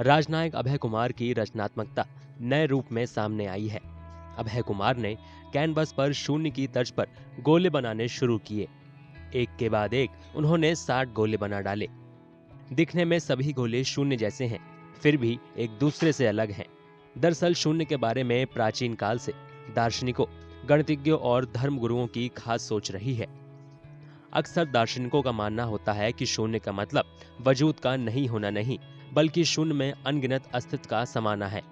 राजनायक अभय कुमार की रचनात्मकता नए रूप में सामने आई है। अभय कुमार ने कैनवस पर शून्य की तर्ज पर गोले बनाने शुरू किए। एक के बाद एक उन्होंने 60 गोले बना डाले। दिखने में सभी गोले शून्य जैसे हैं, फिर भी एक दूसरे से अलग हैं। दरअसल शून्य के बारे में प्राचीन काल से दार्शनिकों, गणितज्ञों और धर्मगुरुओं की खास सोच रही है। अक्सर दार्शनिकों का मानना होता है कि शून्य का मतलब वजूद का नहीं होना नहीं, बल्कि शून्य में अनगिनत अस्तित्व का समाना है।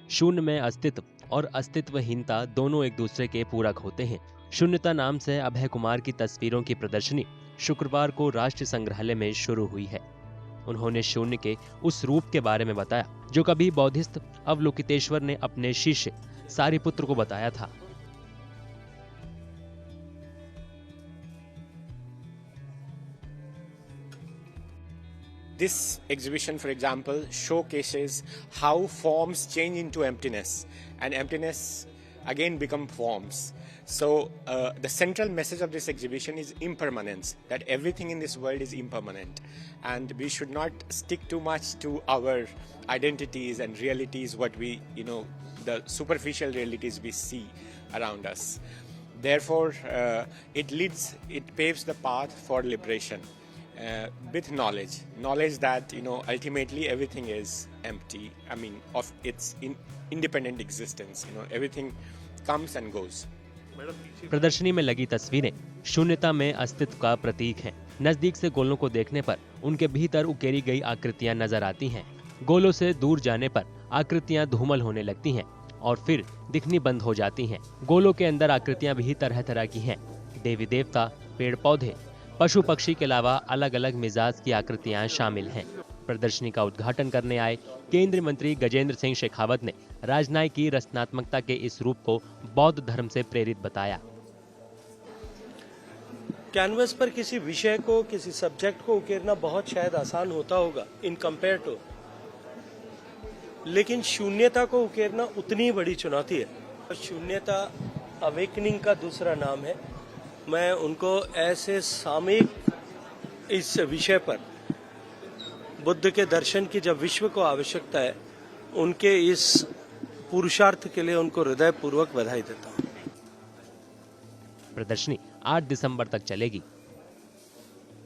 शून्य में अस्तित्व और अस्तित्वहीनता दोनों एक दूसरे के पूरक होते हैं। शून्यता नाम से अभय कुमार की तस्वीरों की प्रदर्शनी शुक्रवार को राष्ट्रीय संग्रहालय में शुरू हुई है। उन्होंने शून्य के उस रूप के बारे में बताया जो कभी बौद्धिस्ट अवलोकितेश्वर ने अपने शिष्य सारिपुत्र को बताया था। This exhibition, for example, showcases how forms change into emptiness, and emptiness again become forms. So the central message of this exhibition is impermanence, that everything in this world is impermanent, and we should not stick too much to our identities and realities, what we, the superficial realities we see around us. Therefore, it paves the path for liberation. With knowledge that ultimately everything is empty. I mean, of its independent existence. Everything comes and goes. प्रदर्शनी में लगी तस्वीरें शून्यता में अस्तित्व का प्रतीक हैं। नजदीक से गोलों को देखने पर उनके भीतर उकेरी गई आकृतियां नजर आती हैं। गोलों से दूर जाने पर आकृतियां धूमल होने लगती हैं और फिर दिखनी बंद हो जाती हैं। गोलों के अंदर आकृतियां भी तरह तरह की हैं। देवी देवता, पेड़ पौधे, पशु पक्षी के अलावा अलग अलग मिजाज की आकृतियां शामिल हैं। प्रदर्शनी का उद्घाटन करने आए केंद्रीय मंत्री गजेंद्र सिंह शेखावत ने राजनायक की रचनात्मकता के इस रूप को बौद्ध धर्म से प्रेरित बताया। कैनवस पर किसी विषय को, किसी सब्जेक्ट को उकेरना बहुत शायद आसान होता होगा इन कंपेयर टू, लेकिन शून्यता को उकेरना उतनी बड़ी चुनौती है। शून्यता अवेकनिंग का दूसरा नाम है। मैं उनको ऐसे सामयिक इस विषय पर बुद्ध के दर्शन की जब विश्व को आवश्यकता है, उनके इस पुरुषार्थ के लिए उनको हृदयपूर्वक बधाई देता हूं। प्रदर्शनी 8 दिसंबर तक चलेगी।